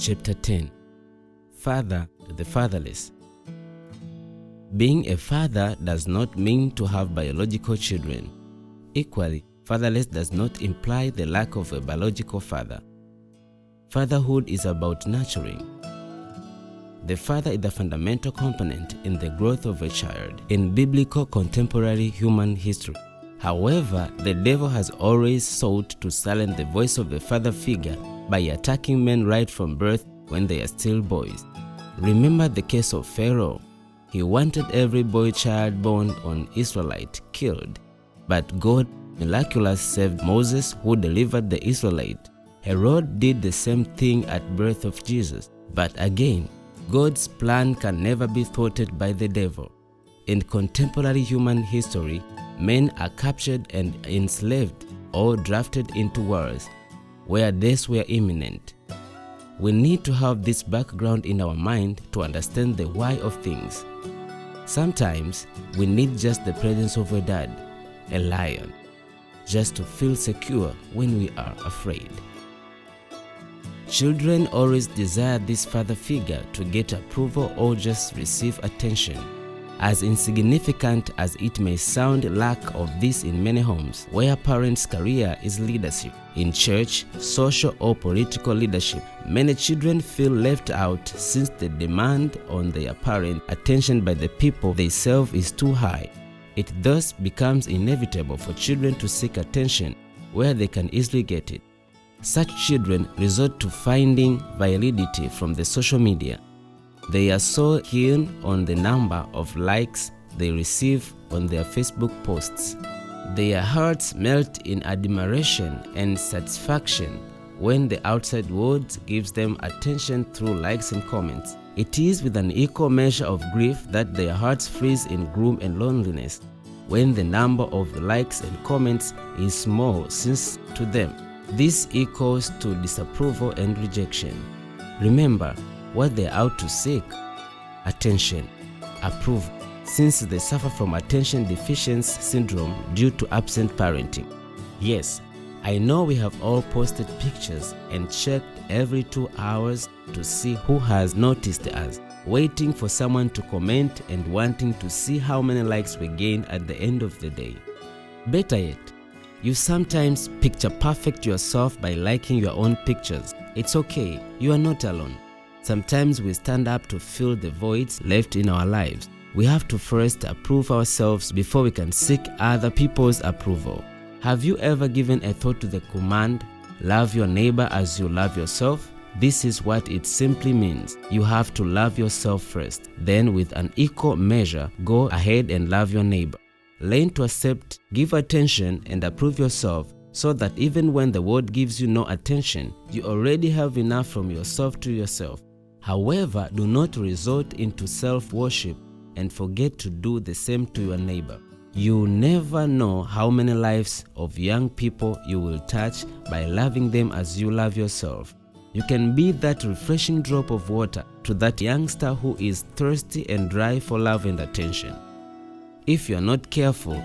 Chapter 10. Father to the fatherless. Being a father does not mean to have biological children. Equally, fatherless does not imply the lack of a biological father. Fatherhood is about nurturing. The father is the fundamental component in the growth of a child in biblical contemporary human history. However, the devil has always sought to silence the voice of a father figure by attacking men right from birth when they are still boys. Remember the case of Pharaoh. He wanted every boy child born on Israelite killed, but God miraculously saved Moses, who delivered the Israelite. Herod did the same thing at birth of Jesus, but again, God's plan can never be thwarted by the devil. In contemporary human history, men are captured and enslaved or drafted into wars where deaths were imminent. We need to have this background in our mind to understand the why of things. Sometimes we need just the presence of a dad, a lion, just to feel secure when we are afraid. Children always desire this father figure to get approval or just receive attention. As insignificant as it may sound, lack of this in many homes where parents' career is leadership. In church, social or political leadership, many children feel left out since the demand on their parent attention by the people they serve is too high. It thus becomes inevitable for children to seek attention where they can easily get it. Such children resort to finding validity from the social media. They are so keen on the number of likes they receive on their Facebook posts. Their hearts melt in admiration and satisfaction when the outside world gives them attention through likes and comments. It is with an equal measure of grief that their hearts freeze in gloom and loneliness when the number of likes and comments is small, since to them this equals to disapproval and rejection. Remember what they are out to seek: attention, approval, since they suffer from attention deficiency syndrome due to absent parenting. Yes, I know we have all posted pictures and checked every 2 hours to see who has noticed us, waiting for someone to comment and wanting to see how many likes we gain at the end of the day. Better yet, you sometimes picture perfect yourself by liking your own pictures. It's okay, you are not alone. Sometimes we stand up to fill the voids left in our lives. We have to first approve ourselves before we can seek other people's approval. Have you ever given a thought to the command, love your neighbor as you love yourself? This is what it simply means. You have to love yourself first. Then with an equal measure, go ahead and love your neighbor. Learn to accept, give attention, and approve yourself, so that even when the world gives you no attention, you already have enough from yourself to yourself. However, do not resort into self-worship and forget to do the same to your neighbor. You never know how many lives of young people you will touch by loving them as you love yourself. You can be that refreshing drop of water to that youngster who is thirsty and dry for love and attention. If you are not careful,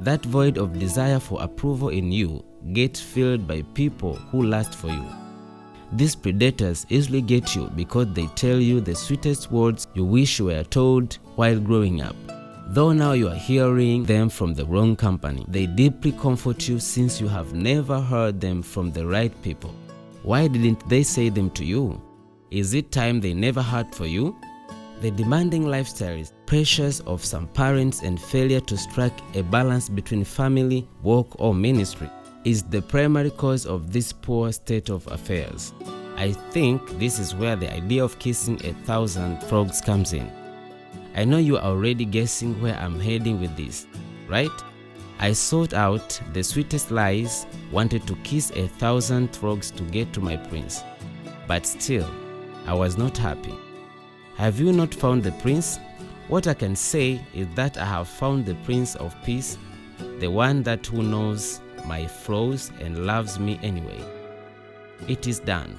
that void of desire for approval in you gets filled by people who lust for you. These predators easily get you because they tell you the sweetest words you wish you were told while growing up. Though now you are hearing them from the wrong company, they deeply comfort you since you have never heard them from the right people. Why didn't they say them to you? Is it time they never heard for you? The demanding lifestyles, pressures of some parents, and failure to strike a balance between family, work, or ministry is the primary cause of this poor state of affairs. I think this is where the idea of kissing 1,000 frogs comes in. I know you are already guessing where I'm heading with this, right? I sought out the sweetest lies, wanted to kiss 1,000 frogs to get to my prince. But still, I was not happy. Have you not found the prince? What I can say is that I have found the Prince of Peace, the one that who knows my flaws and loves me anyway. It is done.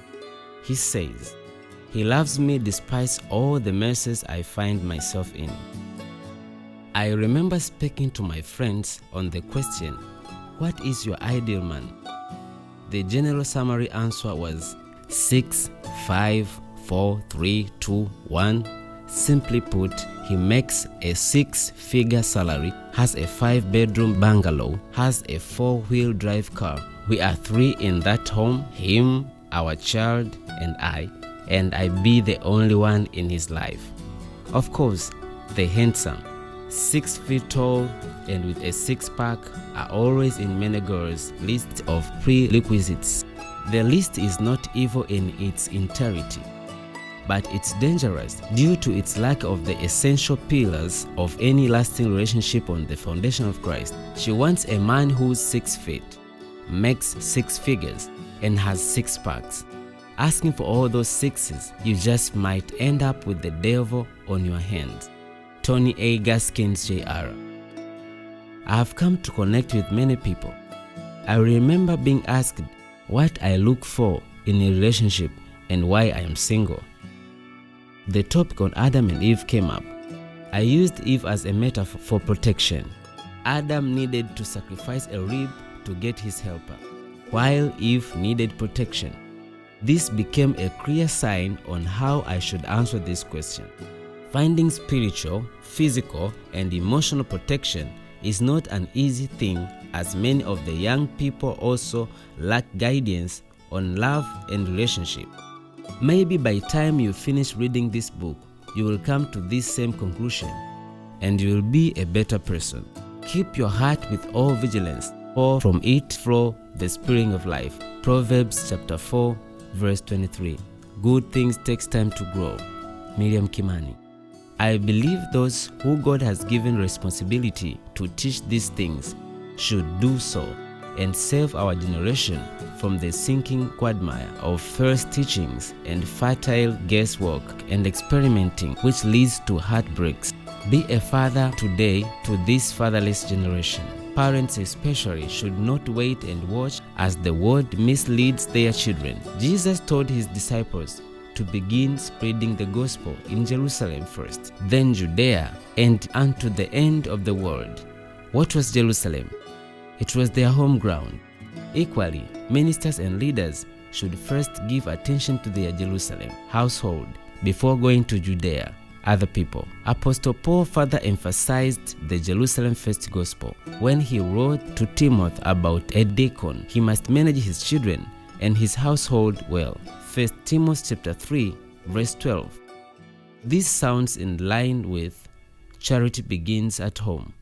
He says, He loves me despite all the messes I find myself in. I remember speaking to my friends on the question, what is your ideal man? The general summary answer was, 6, 5, 4, 3, 2, 1. Simply put, he makes a 6-figure salary, has a 5-bedroom bungalow, has a 4-wheel drive car. We are 3 in that home, him, our child, and I be the only one in his life. Of course, the handsome, 6 feet tall and with a 6-pack are always in many girls' lists of prerequisites. The list is not evil in its entirety, but it's dangerous due to its lack of the essential pillars of any lasting relationship on the foundation of Christ. She wants a man who's 6 feet, makes 6 figures, and has 6-packs. Asking for all those 6s, you just might end up with the devil on your hands. Tony A. Gaskins Jr. I have come to connect with many people. I remember being asked what I look for in a relationship and why I am single. The topic on Adam and Eve came up. I used Eve as a metaphor for protection. Adam needed to sacrifice a rib to get his helper, while Eve needed protection. This became a clear sign on how I should answer this question. Finding spiritual, physical, and emotional protection is not an easy thing, as many of the young people also lack guidance on love and relationship. Maybe by the time you finish reading this book, you will come to this same conclusion, and you will be a better person. Keep your heart with all vigilance, for from it flow the spring of life. Proverbs chapter 4, verse 23. Good things takes time to grow. Miriam Kimani. I believe those who God has given responsibility to teach these things should do so and save our generation from the sinking quagmire of false teachings and fertile guesswork and experimenting, which leads to heartbreaks. Be a father today to this fatherless generation. Parents especially should not wait and watch as the world misleads their children. Jesus told his disciples to begin spreading the gospel in Jerusalem first, then Judea, and unto the end of the world. What was Jerusalem? It was their home ground. Equally, ministers and leaders should first give attention to their Jerusalem household before going to Judea, other people. Apostle Paul further emphasized the Jerusalem first gospel when he wrote to Timothy about a deacon. He must manage his children and his household well. 1 Timothy chapter 3, verse 12. This sounds in line with charity begins at home.